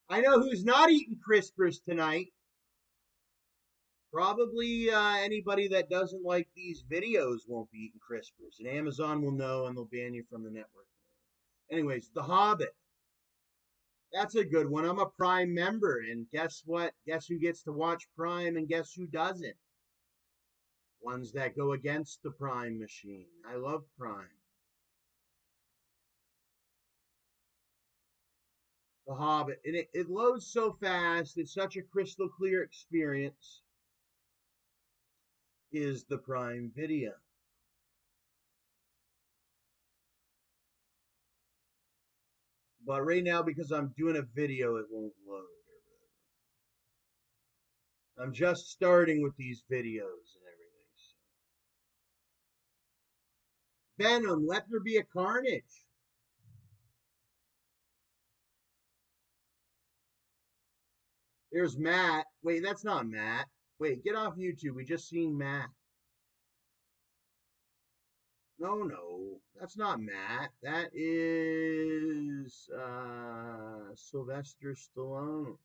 I know who's not eating Crispers tonight. Probably anybody that doesn't like these videos won't be eating Crispers. And Amazon will know and they'll ban you from the network. Anyways, The Hobbit. That's a good one. I'm a Prime member. And guess what? Guess who gets to watch Prime and guess who doesn't? Ones that go against the Prime machine. I love Prime. The Hobbit. And it loads so fast. It's such a crystal clear experience. Is the Prime Video. But right now, because I'm doing a video, it won't load. I'm just starting with these videos and everything. So. Venom, Let There Be a Carnage. There's Matt. Wait, that's not Matt. Wait, get off YouTube. We just seen Matt. No, that's not Matt. That is Sylvester Stallone.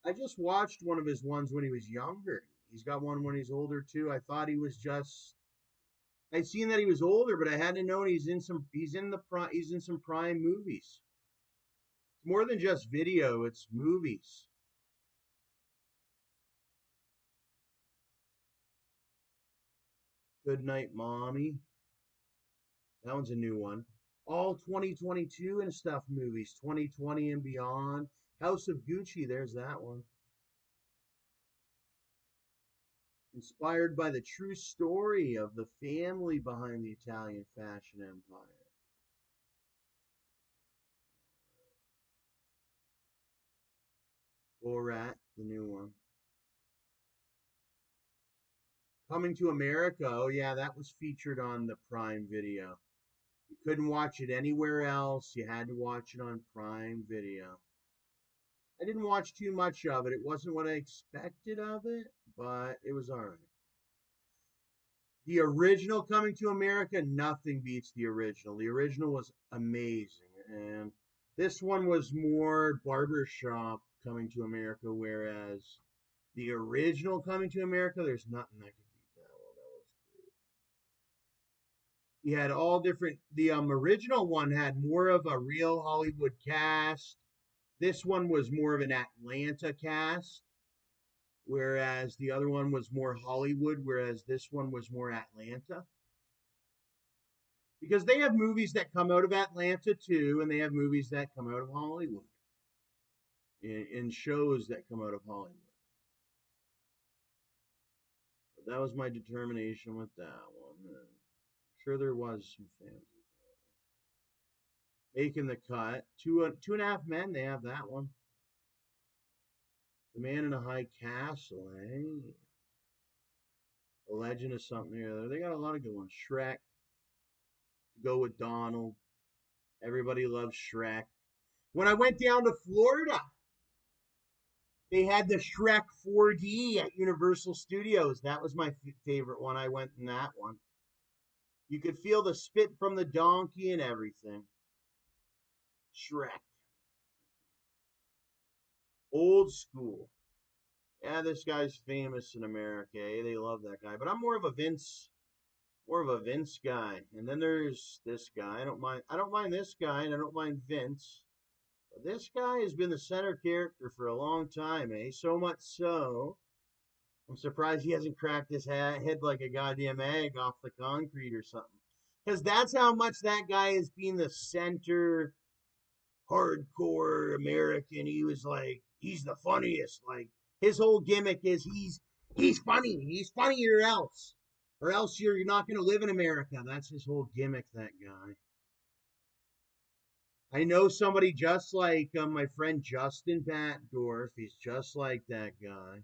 I just watched one of his ones when he was younger. He's got one when he's older too. I thought he was just. I'd seen that he was older, but I hadn't known he's in some. He's in some Prime movies. It's more than just video. It's movies. Good Night, Mommy. That one's a new one. All 2022 and stuff movies, 2020 and beyond. House of Gucci, there's that one. Inspired by the true story of the family behind the Italian fashion empire. Borat, the new one. Coming to America, oh yeah, that was featured on the Prime Video. You couldn't watch it anywhere else. You had to watch it on Prime Video. I didn't watch too much of it. It wasn't what I expected of it, but it was all right. The original Coming to America, nothing beats the original. The original was amazing. And this one was more barbershop Coming to America, whereas the original Coming to America, there's nothing that could beat that one. That was great. You had all different. The original one had more of a real Hollywood cast. This one was more of an Atlanta cast, whereas the other one was more Hollywood, whereas this one was more Atlanta. Because they have movies that come out of Atlanta too, and they have movies that come out of Hollywood, in shows that come out of Hollywood. But that was my determination with that one. And I'm sure there was some fans making the cut. Two and a Half Men, they have that one. The Man in a High Castle, eh? The Legend of something or other. They got a lot of good ones. Shrek. Go with Donald. Everybody loves Shrek. When I went down to Florida, they had the Shrek 4D at Universal Studios. That was my favorite one. I went in that one. You could feel the spit from the donkey and everything. Shrek. Old school. Yeah, this guy's famous in America. Eh? They love that guy. But I'm more of a Vince guy. And then there's this guy. I don't mind this guy, and I don't mind Vince. But this guy has been the center character for a long time, eh? So much so, I'm surprised he hasn't cracked his head like a goddamn egg off the concrete or something. Because that's how much that guy has been the center hardcore American. He was like, he's the funniest. Like, his whole gimmick is he's funny. He's funnier else. Or else you're not going to live in America. That's his whole gimmick, that guy. I know somebody just like my friend Justin Batdorf. He's just like that guy.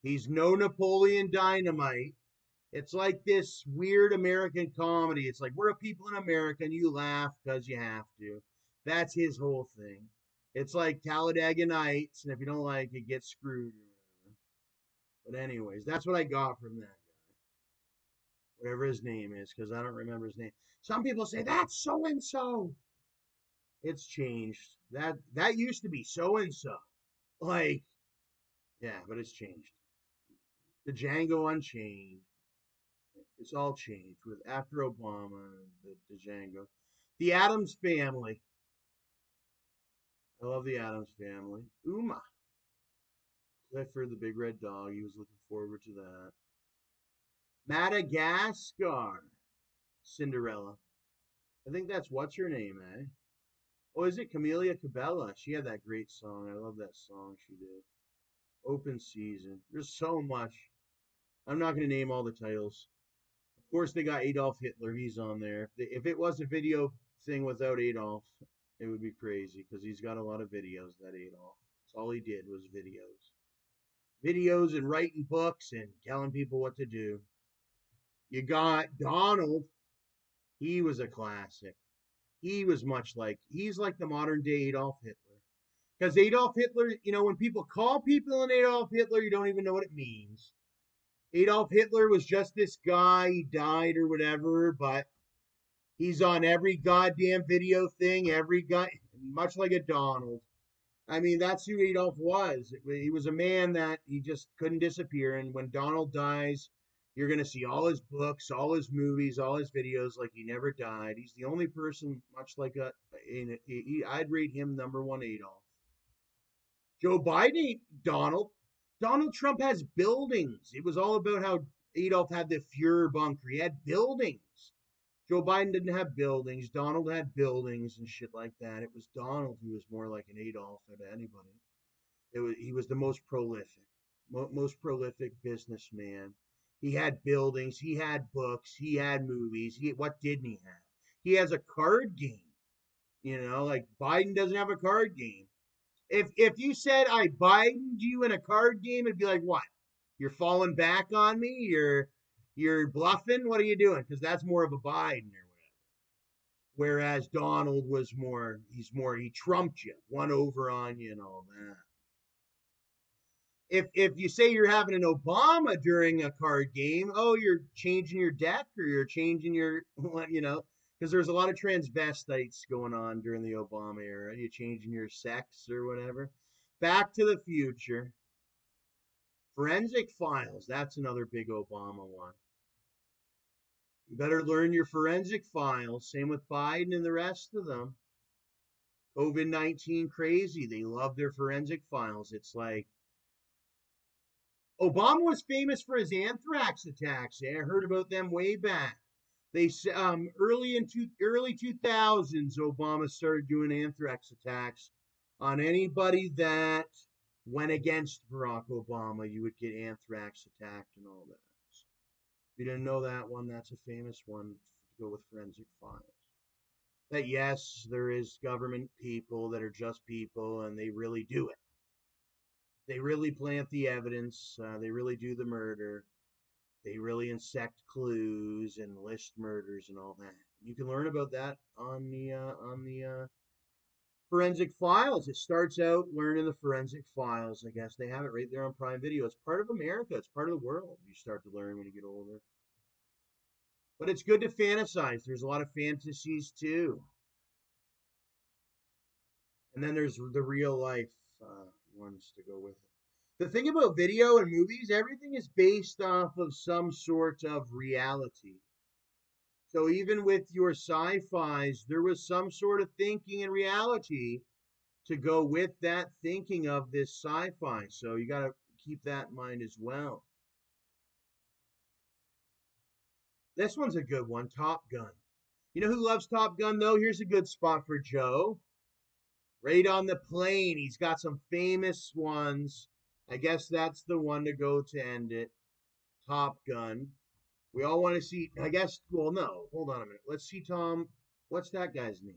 He's no Napoleon Dynamite. It's like this weird American comedy. It's like we're a people in America and you laugh because you have to. That's his whole thing. It's like Talladega Nights, and if you don't like it, get screwed or whatever. But anyways, that's what I got from that guy. Whatever his name is, because I don't remember his name. Some people say that's so and so. It's changed. That used to be so and so. Like, yeah, but it's changed. The Django Unchained. It's all changed with after Obama, the Django. The Adams Family. I love the Adams Family. Uma. Clifford the Big Red Dog. He was looking forward to that. Madagascar. Cinderella. I think that's what's her name, eh? Oh, is it Camelia Cabela? She had that great song. I love that song she did. Open Season. There's so much. I'm not going to name all the titles. Of course, they got Adolf Hitler. He's on there. If it was a video thing without Adolf, it would be crazy because he's got a lot of videos, that Adolf. That's all he did was videos. Videos and writing books and telling people what to do. You got Donald. He was a classic. He was he's like the modern day Adolf Hitler. Because Adolf Hitler, when people call people an Adolf Hitler, you don't even know what it means. Adolf Hitler was just this guy. He died or whatever, but he's on every goddamn video thing, every guy, much like a Donald. I mean, that's who Adolf was. He was a man that he just couldn't disappear. And when Donald dies, you're going to see all his books, all his movies, all his videos like he never died. He's the only person, much like I'd rate him number one Adolf. Joe Biden ain't Donald. Donald Trump has buildings. It was all about how Adolf had the Fuhrer bunker. He had buildings. Joe Biden didn't have buildings. Donald had buildings and shit like that. It was Donald who was more like an Adolf than anybody. He was the most prolific, most prolific businessman. He had buildings. He had books. He had movies. What didn't he have? He has a card game. Like Biden doesn't have a card game. If you said I Bidened you in a card game, it'd be like, what? You're falling back on me? You're bluffing? What are you doing? Because that's more of a Biden or whatever. Whereas Donald was he trumped you, won over on you and all that. If you say you're having an Obama during a card game, oh, you're changing your deck or you're changing your, because there's a lot of transvestites going on during the Obama era. You're changing your sex or whatever. Back to the Future. Forensic Files. That's another big Obama one. You better learn your forensic files. Same with Biden and the rest of them. COVID-19 crazy. They love their forensic files. It's like Obama was famous for his anthrax attacks. I heard about them way back. They early 2000s, Obama started doing anthrax attacks on anybody that went against Barack Obama. You would get anthrax attacked and all that. If you didn't know that one, that's a famous one to go with forensic files. That yes, there is government people that are just people, and they really do it. They really plant the evidence. They really do the murder. They really insect clues and list murders and all that. You can learn about that on the forensic files. It starts out learning the forensic files. I guess they have it right there on Prime Video. It's part of America. It's part of the world. You start to learn when you get older. But it's good to fantasize. There's a lot of fantasies too. And then there's the real life ones to go with it. The thing about video and movies, everything is based off of some sort of reality. So even with your sci-fis, there was some sort of thinking and reality to go with that thinking of this sci-fi. So you got to keep that in mind as well. This one's a good one, Top Gun. You know who loves Top Gun though? Here's a good spot for Joe. Right on the plane. He's got some famous ones. I guess that's the one to go to end it. Top Gun. We all want to see, I guess, well, no, hold on a minute. Let's see Tom. What's that guy's name?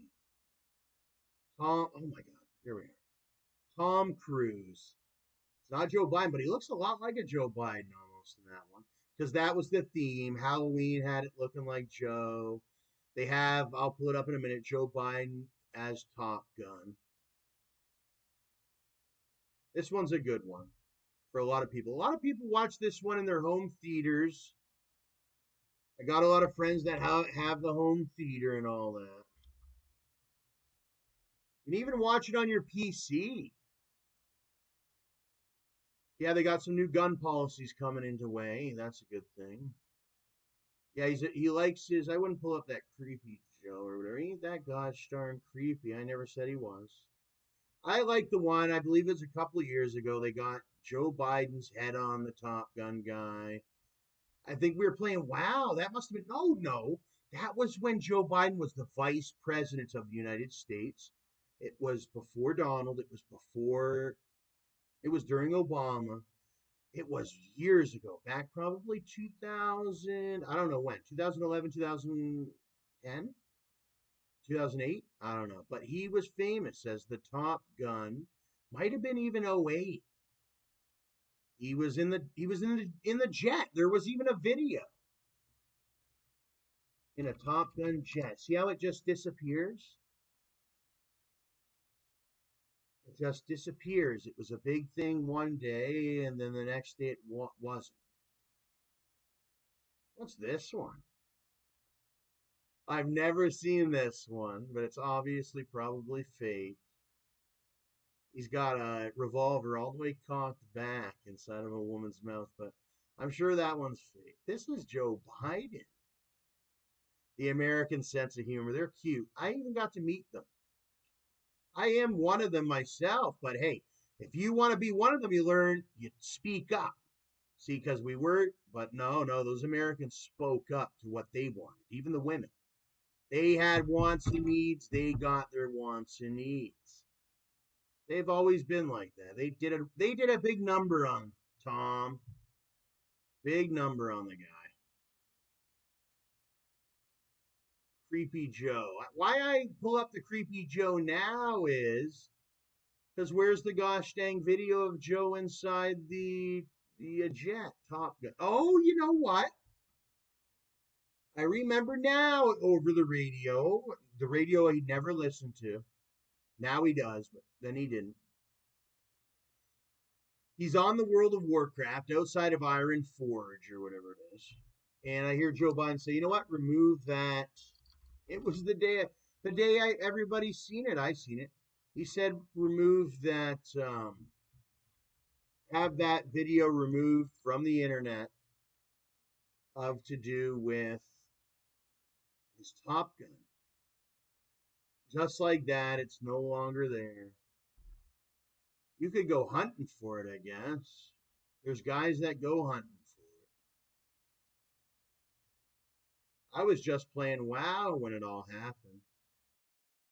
Tom, oh my God. Here we are. Tom Cruise. It's not Joe Biden, but he looks a lot like a Joe Biden almost in that one. Because that was the theme. Halloween had it looking like Joe. They have, I'll pull it up in a minute, Joe Biden as Top Gun. This one's a good one for a lot of people. A lot of people watch this one in their home theaters. I got a lot of friends that have the home theater and all that. You can even watch it on your PC. Yeah, they got some new gun policies coming into way. That's a good thing. Yeah, he likes his. I wouldn't pull up that creepy Joe or whatever. Ain't that gosh darn creepy? I never said he was. I like the one. I believe it's a couple of years ago. They got Joe Biden's head on the Top Gun guy. I think we were playing. Wow, that must have been. No, no, that was when Joe Biden was the vice president of the United States. It was before Donald. It was before. It was during Obama. It was years ago, back probably 2000. I don't know when. 2011, 2010, 2008. I don't know. But he was famous as the Top Gun. Might have been even '08. He was in the jet. There was even a video in a Top Gun jet. See how it just disappears? It just disappears. It was a big thing one day, and then the next day it wasn't. What's this one? I've never seen this one, but it's obviously probably fake. He's got a revolver all the way cocked back inside of a woman's mouth, but I'm sure that one's fake. This is Joe Biden. The American sense of humor. They're cute. I even got to meet them. I am one of them myself, but hey, if you want to be one of them, you learn, you speak up. See, because we were, but no, no, those Americans spoke up to what they wanted, even the women. They had wants and needs, they got their wants and needs. They've always been like that. They did a big number on Tom. Big number on the guy. Creepy Joe. Why I pull up the Creepy Joe now is because where's the gosh dang video of Joe inside the jet Top Gun? Oh, you know what? I remember now over the radio. The radio he never listened to. Now he does, but then he didn't. He's on the World of Warcraft outside of Iron Forge or whatever it is. And I hear Joe Biden say, "You know what? Remove that." It was the day everybody's seen it. I seen it. He said, "Remove that. Have that video removed from the internet of to do with his Top Gun." Just like that, it's no longer there. You could go hunting for it, I guess. There's guys that go hunting for it. I was just playing WoW when it all happened.